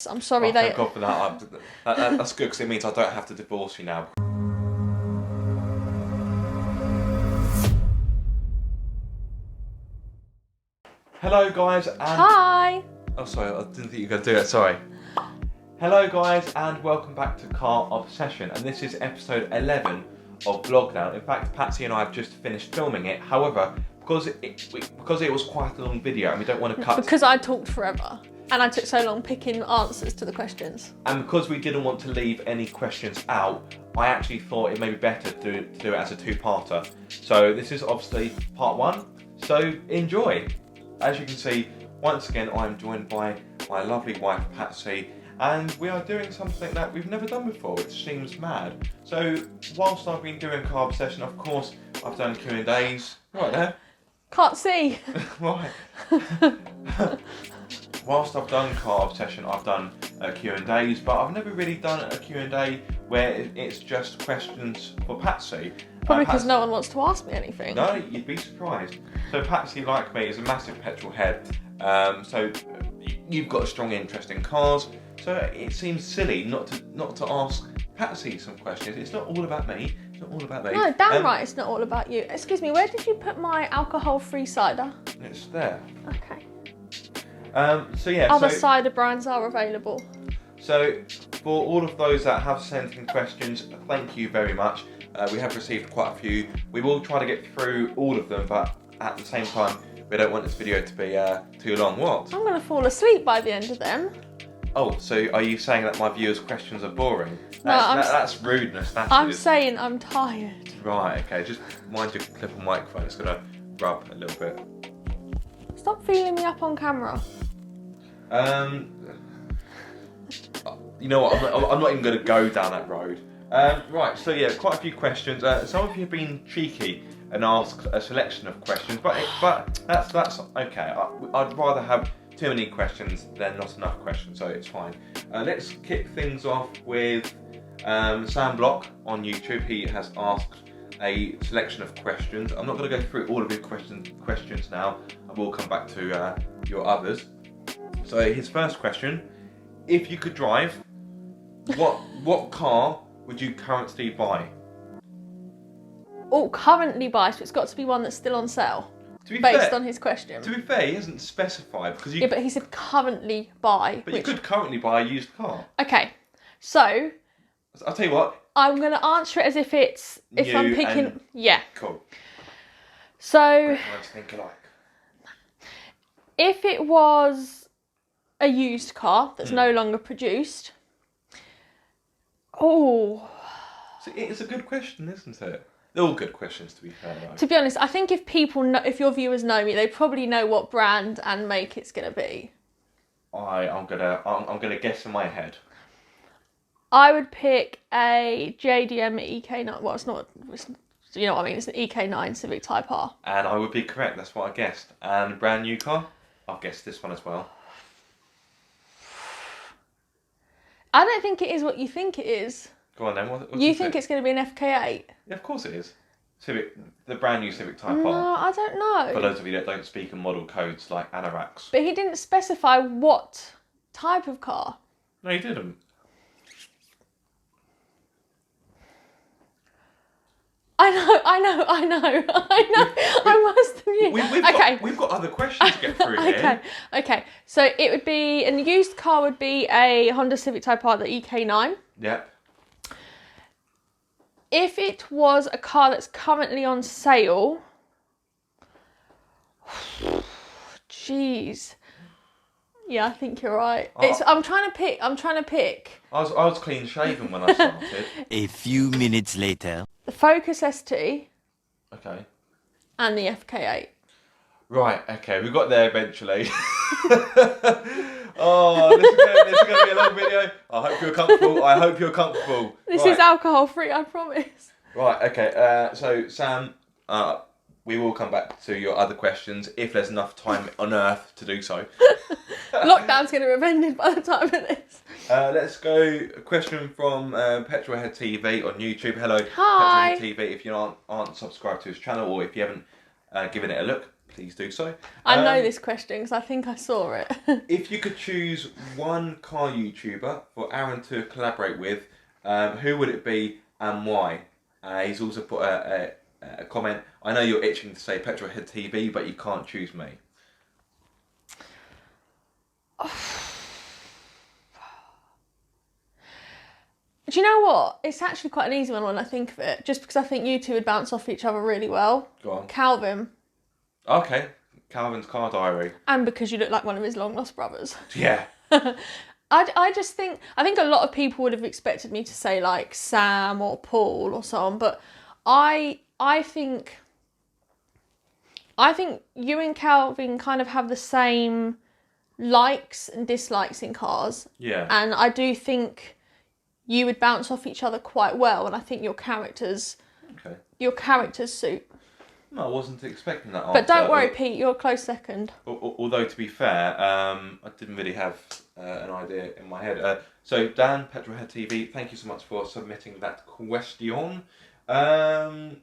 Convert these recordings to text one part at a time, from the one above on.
divorce. I'm sorry. Thank God for that. That's good because it means I don't have to divorce you now. Hello guys and... Hi! Oh sorry, I didn't think you were going to do it, sorry. Hello guys and welcome back to Car Obsession, and this is episode 11 of Vlogdown. In fact, Patsy and I have just finished filming it. However, because it was quite a long video and we don't want to cut... Because I talked forever and I took so long picking answers to the questions. And because we didn't want to leave any questions out, I actually thought it may be better to do it as a two-parter. So this is obviously part one, so enjoy. As you can see, once again I'm joined by my lovely wife Patsy, and we are doing something that we've never done before, which seems mad. So whilst I've been doing Car Obsession, of course I've done Q&As. Right there. Can't see. Right. Whilst I've done Car Obsession, I've done Q&As, but I've never really done a Q&A where it's just questions for Patsy. Probably because no one wants to ask me anything. No, you'd be surprised. So Patsy, like me, is a massive petrol head. So you've got a strong interest in cars. So it seems silly not to ask Patsy some questions. It's not all about me. It's not all about me. No, damn right, it's not all about you. Excuse me, where did you put my alcohol-free cider? It's there. Okay. So yeah. Other cider brands are available. So for all of those that have sent in questions, thank you very much. We have received quite a few. We will try to get through all of them, but at the same time, we don't want this video to be too long. What? I'm going to fall asleep by the end of them. Oh, so are you saying that my viewers' questions are boring? That's rudeness. I'm saying I'm tired. Right, okay. Just mind your clip on microphone. It's going to rub a little bit. Stop feeling me up on camera. You know what? I'm not even going to go down that road. Right, so yeah, quite a few questions. Some of you have been cheeky and asked a selection of questions, but that's okay. I'd rather have too many questions than not enough questions, so it's fine. Let's kick things off with Sam Block on YouTube. He has asked a selection of questions. I'm not going to go through all of your questions now. I will come back to your others. So his first question: if you could drive, what car would you currently buy? Oh, currently buy, so it's got to be one that's still on sale. Based on his question. To be fair, he hasn't specified because you. Yeah, but he said currently buy. But you could currently buy a used car. Okay, so. I'll tell you what. I'm going to answer it as if it's I'm picking. Yeah. Cool. So. Let's think alike. If it was a used car that's no longer produced. Oh. So it's a good question, isn't it? They're all good questions, to be fair. Though. To be honest, I think if people know, if your viewers know me, they probably know what brand and make it's going to be. I'm gonna guess in my head. I would pick a JDM EK9. Well, it's not. You know what I mean? It's an EK9 Civic Type R. And I would be correct. That's what I guessed. And brand new car. I've guessed this one as well. I don't think it is what you think it is. Go on then. What you think it's going to be an FK8? Yeah, of course it is. The brand new Civic Type R. No, I don't know. For those of you that don't speak in model codes like anoraks. But he didn't specify what type of car. No, he didn't. I know. I'm worse than you. We've got other questions to get through here. Okay. So it would be, and the used car would be a Honda Civic Type R, the EK9. Yep. If it was a car that's currently on sale, jeez. Yeah, I think you're right. I'm trying to pick. I was clean shaven when I started. A few minutes later. The Focus ST. Okay. And the FK8. Right. Okay, we got there eventually. Oh, this is going to be a long video. I hope you're comfortable. This is alcohol free, I promise. Right. Okay. So Sam, we will come back to your other questions if there's enough time on Earth to do so. Lockdown's going to have ended by the time of this. Let's go. A question from Petrolhead TV on YouTube. Hello, hi. Petrolhead TV. If you aren't subscribed to his channel, or if you haven't given it a look, please do so. I know this question because I think I saw it. If you could choose one car YouTuber for Aaron to collaborate with, who would it be and why? He's also put a comment. I know you're itching to say Petrolhead TV, but you can't choose me. Do you know what? It's actually quite an easy one when I think of it, just because I think you two would bounce off each other really well. Go on. Calvin. Okay, Calvin's car diary. And because you look like one of his long lost brothers. Yeah. I just think, a lot of people would have expected me to say like Sam or Paul or so on, but I think you and Calvin kind of have the same likes and dislikes in cars. Yeah. And I do think you would bounce off each other quite well, and I think your characters suit. No, I wasn't expecting that answer. But don't worry, Pete, you're a close second. Although, to be fair, I didn't really have an idea in my head. So, Dan, Petrolhead TV, thank you so much for submitting that question. Who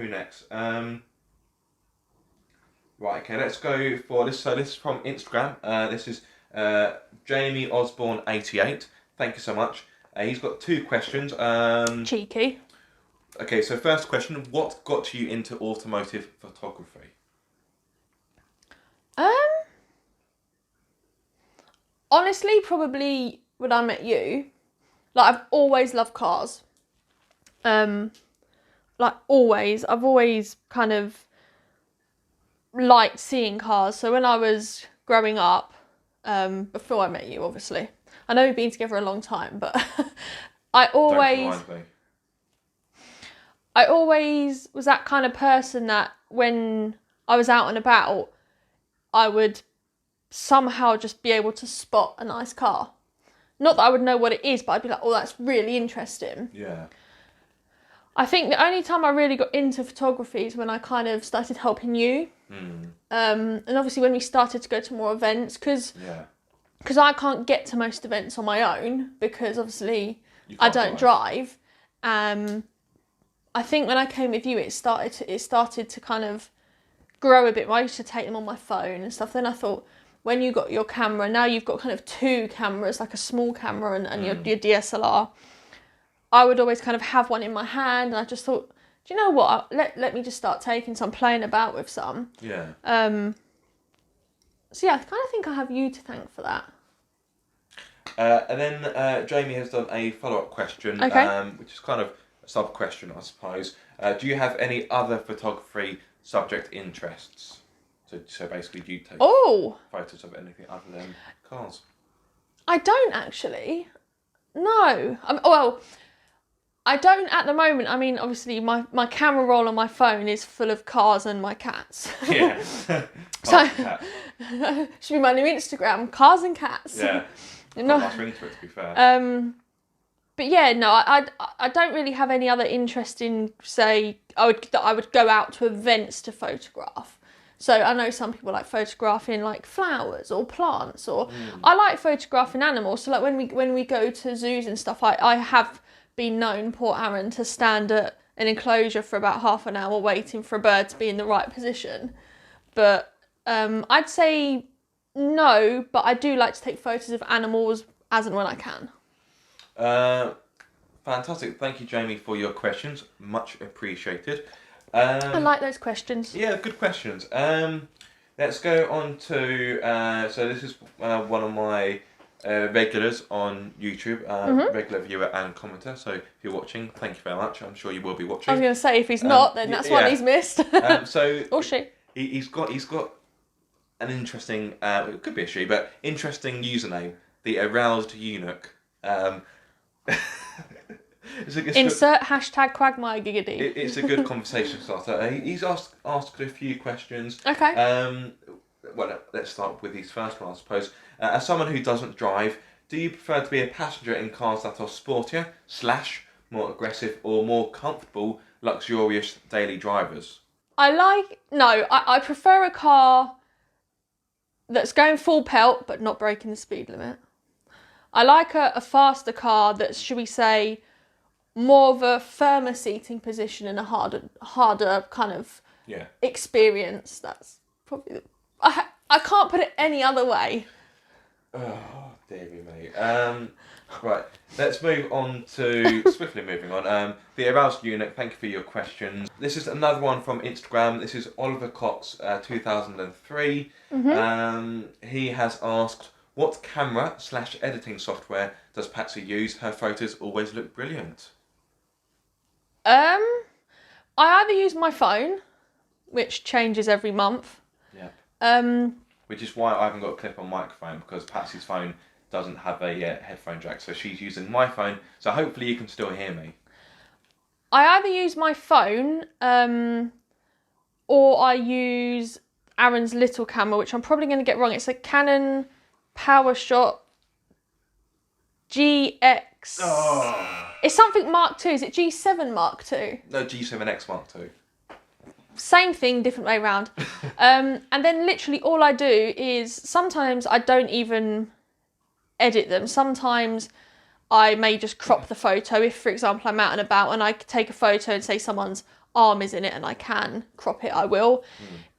next? Right, okay, let's go for this. So, this is from Instagram. This is Jamie Osborne 88. Thank you so much. He's got 2 questions. Cheeky. Okay, so first question, what got you into automotive photography? Honestly, probably when I met you. Like, I've always loved cars. Like, always. I've always kind of liked seeing cars. So when I was growing up, before I met you, obviously. I know we've been together a long time, but I always was that kind of person that when I was out and about, I would somehow just be able to spot a nice car. Not that I would know what it is, but I'd be like, oh, that's really interesting. Yeah. I think the only time I really got into photography is when I kind of started helping you. And obviously when we started to go to more events, because I can't get to most events on my own, because obviously I don't drive. I think when I came with you, it started to kind of grow a bit more. I used to take them on my phone and stuff. Then I thought, when you got your camera, now you've got kind of 2 cameras, like a small camera and your DSLR. I would always kind of have one in my hand, and I just thought, do you know what? Let me just start taking some, playing about with some. Yeah. So yeah, I kind of think I have you to thank for that. And then Jamie has done a follow-up question, which is kind of a sub-question, I suppose. Do you have any other photography subject interests? So basically, do you take photos of anything other than cars? I don't actually. No. Well, I don't at the moment. I mean, obviously, my camera roll on my phone is full of cars and my cats. Yeah. So, should be my new Instagram, cars and cats. Yeah. No. Nice ring to it, to be fair. But yeah, no, I don't really have any other interest in, say, I would go out to events to photograph. So I know some people like photographing like flowers or plants, or I like photographing animals. So like when we go to zoos and stuff, I have been known, poor Aaron, to stand at an enclosure for about half an hour waiting for a bird to be in the right position. But I'd say no, but I do like to take photos of animals as and when I can. Fantastic. Thank you, Jamie, for your questions. Much appreciated. I like those questions. Yeah, good questions. Let's go on to... so this is one of my regulars on YouTube, regular viewer and commenter. So if you're watching, thank you very much. I'm sure you will be watching. I was going to say, if he's not, then that's one he's missed. So or she. He's got an interesting, it could be a she, but interesting username, the Aroused Eunuch. Insert hashtag Quagmire Giggity. It's a good conversation starter. He's asked a few questions. Okay. Well, let's start with his first one, I suppose. As someone who doesn't drive, do you prefer to be a passenger in cars that are sportier, / more aggressive, or more comfortable, luxurious daily drivers? I prefer a car that's going full pelt but not breaking the speed limit. I like a faster car that's, should we say, more of a firmer seating position and a harder kind of experience. That's probably I can't put it any other way. Oh, dear me, mate. Right, let's move on to, swiftly moving on, the arousal unit. Thank you for your questions. This is another one from Instagram. This is Oliver Cox, 2003. He has asked, what camera/editing software does Patsy use? Her photos always look brilliant. I either use my phone, which changes every month. Yeah. Which is why I haven't got a clip-on microphone, because Patsy's phone doesn't have a headphone jack, so she's using my phone. So hopefully you can still hear me. I either use my phone, or I use Aaron's little camera, which I'm probably going to get wrong. It's a Canon PowerShot GX. Oh. It's something Mark II. Is it G7 Mark II? No, G7X Mark II. Same thing, different way around. And then literally all I do is, sometimes I don't even edit them. Sometimes I may just crop the photo. If, for example, I'm out and about and I take a photo and say someone's arm is in it and I can crop it, I will.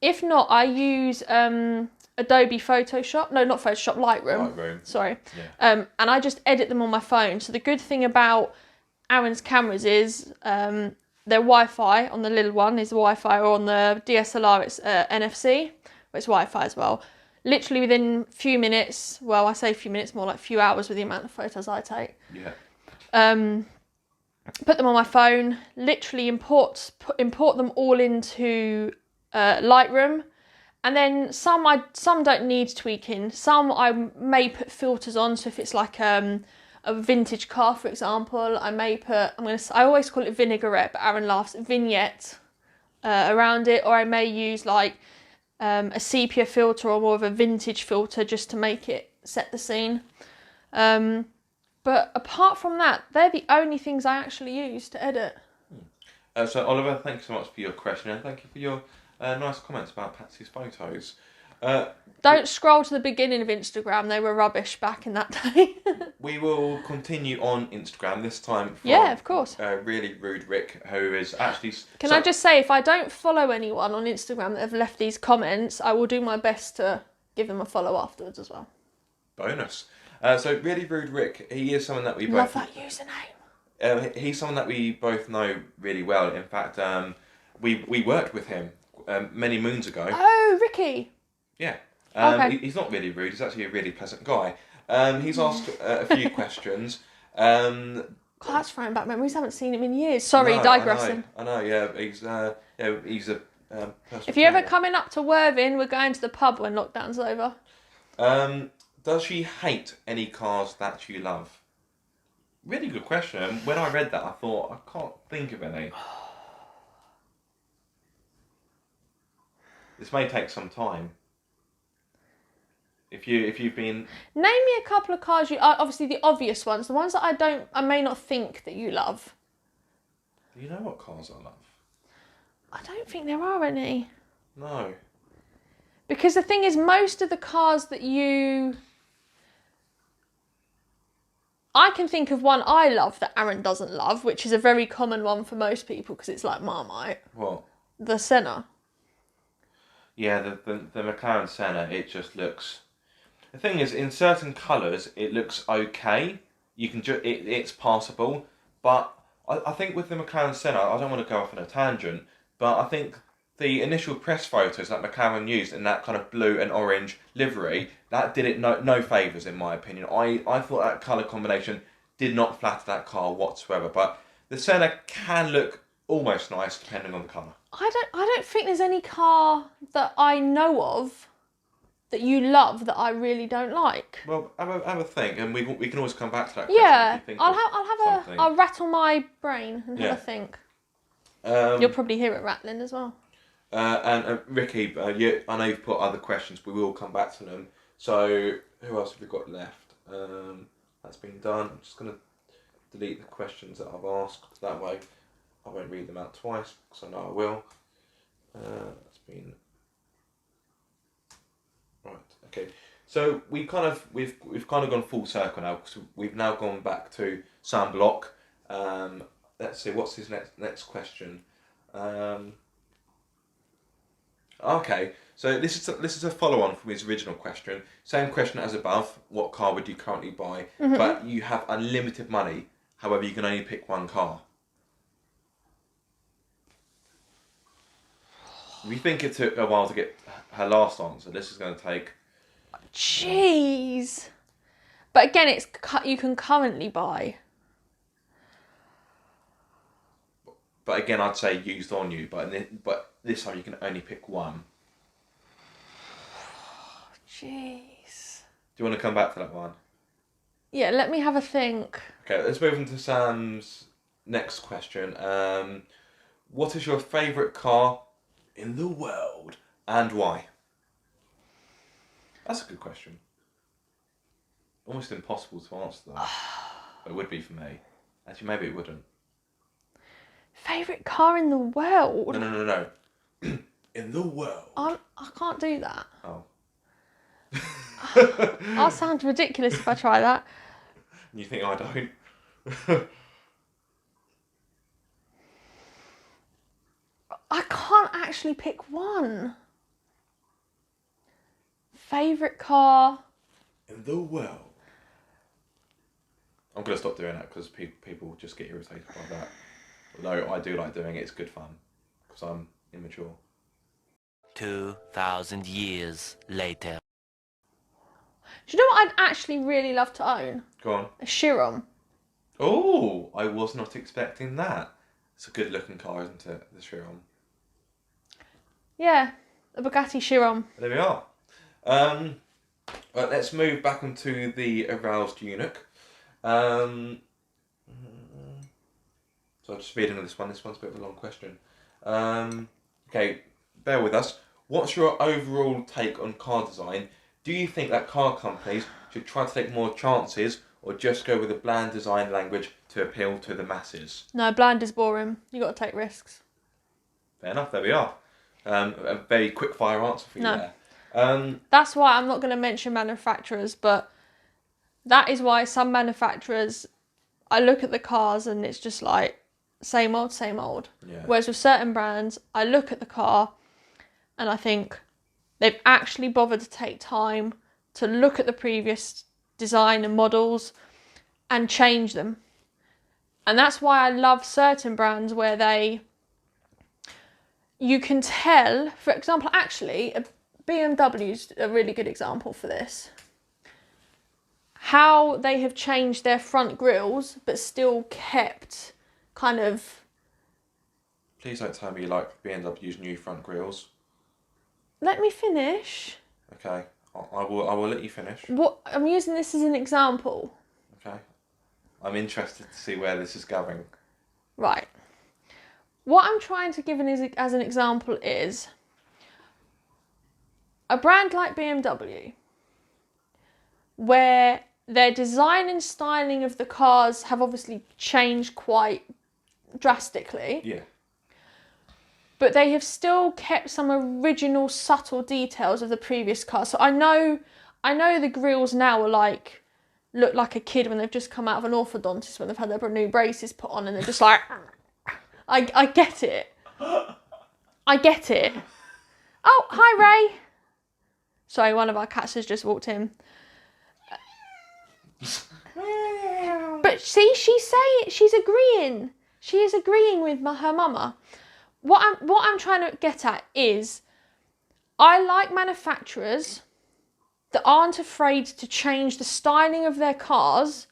If not, I use Adobe Photoshop. No, not Photoshop, Lightroom. Sorry. Yeah. And I just edit them on my phone. So the good thing about Aaron's cameras is their Wi-Fi on the little one is Wi-Fi, or on the DSLR it's NFC, but it's Wi-Fi as well. Literally within a few minutes, well, I say a few minutes, more like a few hours with the amount of photos I take. Yeah. Put them on my phone, literally import them all into Lightroom. And then some don't need tweaking. Some I may put filters on. So if it's like a vintage car, for example, I may put, I always call it vinaigrette, but Aaron laughs, vignette around it. Or I may use like a sepia filter or more of a vintage filter just to make it set the scene. But apart from that, they're the only things I actually use to edit. So Oliver, thanks so much for your question, and thank you for your nice comments about Patsy's photos. Don't scroll to the beginning of Instagram, they were rubbish back in that day. We will continue on Instagram, this time from, yeah, of course. Really Rude Rick, who is actually... Can I just say, if I don't follow anyone on Instagram that have left these comments, I will do my best to give them a follow afterwards as well. Bonus. So Really Rude Rick, he is someone that we Love both... that username. He's someone that we both know really well. In fact, we worked with him many moons ago. Oh, Ricky. Yeah. Okay. He's not really rude. He's actually a really pleasant guy. He's asked a few questions. God, that's throwing back memories. I haven't seen him in years. Sorry, no, digressing. I know. Yeah, he's a personal If you're ever trainer. coming up to Worthing, we're going to the pub when lockdown's over. Does she hate any cars that you love? Really good question. When I read that, I thought, I can't think of any. This may take some time. If you've been... Name me a couple of cars obviously the obvious ones, the ones that I may not think that you love. Do you know what cars I love? I don't think there are any. No. Because the thing is, most of the cars that I can think of one I love that Aaron doesn't love, which is a very common one for most people because it's like Marmite. What? The Senna. Yeah, the McLaren Senna, it just looks... The thing is, in certain colours, it looks okay. You can it's passable. But I think with the McLaren Senna, I don't want to go off on a tangent, but I think the initial press photos that McLaren used in that kind of blue and orange livery, that did it no favours in my opinion. I thought that colour combination did not flatter that car whatsoever. But the Senna can look almost nice depending on the colour. I don't think there's any car that I know of that you love that I really don't like. Well, have a think, and we can always come back to that question. Yeah, if you think I'll rattle my brain and have a think. You'll probably hear it rattling as well. And Ricky, I know you've put other questions. We will come back to them. So who else have we got left? That's been done. I'm just going to delete the questions that I've asked. That way I won't read them out twice, because I know I will. That's been... Right, okay. So we've kind of gone full circle now, because we've now gone back to Sam Block. Let's see, what's his next question? Okay, so this is a follow-on from his original question. Same question as above. What car would you currently buy? But you have unlimited money. However, you can only pick one car. We think it took a while to get her last answer. This is going to take. Jeez. But again, it's you can currently buy. But again, I'd say used on you. But this time you can only pick one. Jeez. Do you want to come back to that one? Yeah, let me have a think. Okay, let's move on to Sam's next question. What is your favourite car in the world and why? That's a good question. Almost impossible to answer though. But it would be for me. Actually, maybe it wouldn't. Favourite car in the world? No. In the world. I can't do that. Oh. I'll sound ridiculous if I try that. You think I don't? I can't actually pick one. Favourite car? In the world. I'm going to stop doing that because people just get irritated by that. Although I do like doing it, it's good fun. Because I'm immature. 2,000 years later. Do you know what I'd actually really love to own? Go on. A Chiron. Oh, I was not expecting that. It's a good looking car, isn't it? The Chiron. Yeah, a Bugatti Chiron. There we are. Right, let's move back onto the aroused eunuch. So I'll just read into this one. This one's a bit of a long question. Okay, bear with us. What's your overall take on car design? Do you think that car companies should try to take more chances or just go with a bland design language to appeal to the masses? No, bland is boring. You got to take risks. Fair enough, there we are. A very quick fire answer for you there. That's why I'm not going to mention manufacturers, but that is why some manufacturers, I look at the cars and it's just like same old, same old. Yeah. Whereas with certain brands, I look at the car and I think they've actually bothered to take time to look at the previous design and models and change them. And that's why I love certain brands where you can tell, for example, actually, BMW's a really good example for this. How they have changed their front grills, but still kept kind of... Please don't tell me you like BMW's new front grills. Let me finish. Okay, I will let you finish. What I'm using this as an example. Okay. I'm interested to see where this is going. Right. What I'm trying to give as an example is a brand like BMW, where their design and styling of the cars have obviously changed quite drastically. Yeah. But they have still kept some original subtle details of the previous car. So I know the grills now are look like a kid when they've just come out of an orthodontist when they've had their new braces put on and they're just like, I get it. I get it. Oh, hi Ray. Sorry, one of our cats has just walked in. But see, she's agreeing. She is agreeing with her mama. What I'm trying to get at is, I like manufacturers that aren't afraid to change the styling of their cars,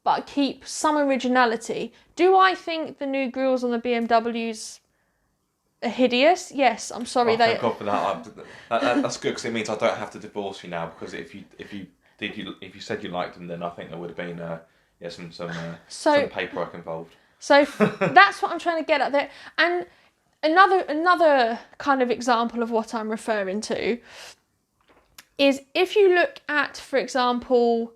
but keep some originality. Do I think the new grills on the BMWs are hideous? Yes, I'm sorry. Thank God for that. That's good because it means I don't have to divorce you now. Because if you said you liked them, then I think there would have been some paperwork involved. So that's what I'm trying to get at there. And another kind of example of what I'm referring to is if you look at, for example,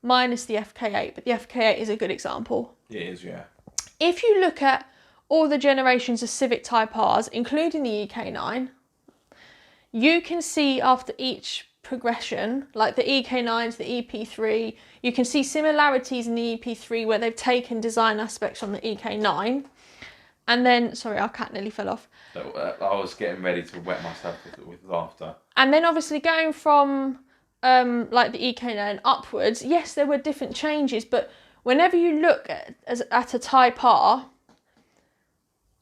minus the FK8, but the FK8 is a good example. It is, yeah. If you look at all the generations of Civic Type Rs, including the EK9, you can see after each progression, like the EK9 to the EP3, you can see similarities in the EP3 where they've taken design aspects from the EK9, And then, sorry, our cat nearly fell off. So, I was getting ready to wet myself with laughter. And then obviously going from like the EK9 upwards, yes, there were different changes, but whenever you look at a Type R,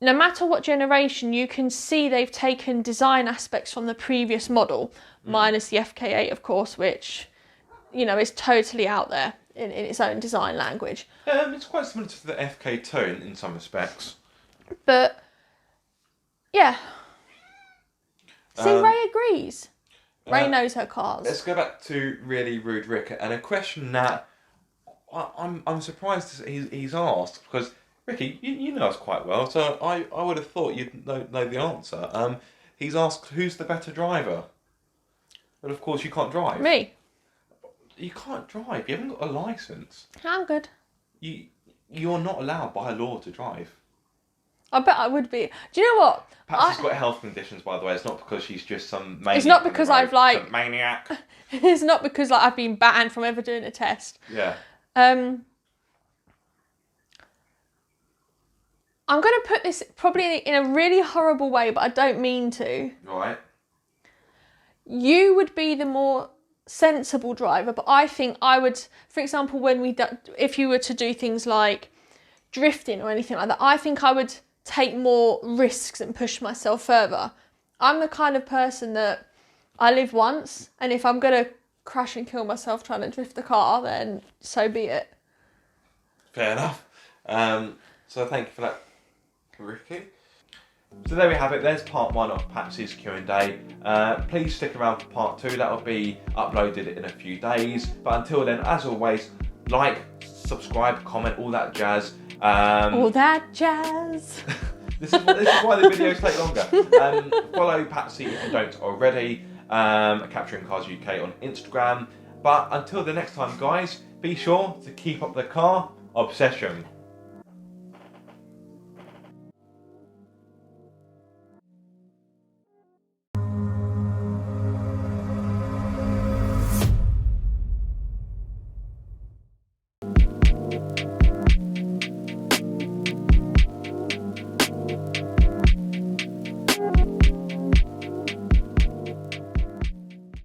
no matter what generation, you can see they've taken design aspects from the previous model, minus the FK8, of course, which, you know, is totally out there in its own design language. It's quite similar to the FK2 in some respects. But, yeah. See, Ray agrees. Ray knows her cars. Let's go back to Really Rude Rick, and a question that I'm surprised he's asked, because Ricky, you know us quite well, so I would have thought you'd know the answer. He's asked, who's the better driver? But of course you can't drive. Me. You can't drive. You haven't got a licence. I'm good. You're not allowed by law to drive. I bet I would be. Do you know what? Patsy's got health conditions, by the way. It's not because she's just some maniac. It's not because I've like... maniac. It's not because like I've been banned from ever doing a test. Yeah. I'm going to put this probably in a really horrible way, but I don't mean to. Right. You would be the more sensible driver, but I think I would, for example, if you were to do things like drifting or anything like that, I think I would take more risks and push myself further. I'm the kind of person that I live once, and if I'm going to crash and kill myself trying to drift the car, then so be it. Fair enough. So thank you for that, Ricky. So there we have it. There's part 1 of Patsy's Q&A. Please stick around for part 2. That will be uploaded in a few days. But until then, as always, like, subscribe, comment, all that jazz. All that jazz. This is why the videos take longer. Follow Patsy if you don't already. Capturing Cars UK on Instagram. But until the next time, guys, be sure to keep up the car obsession.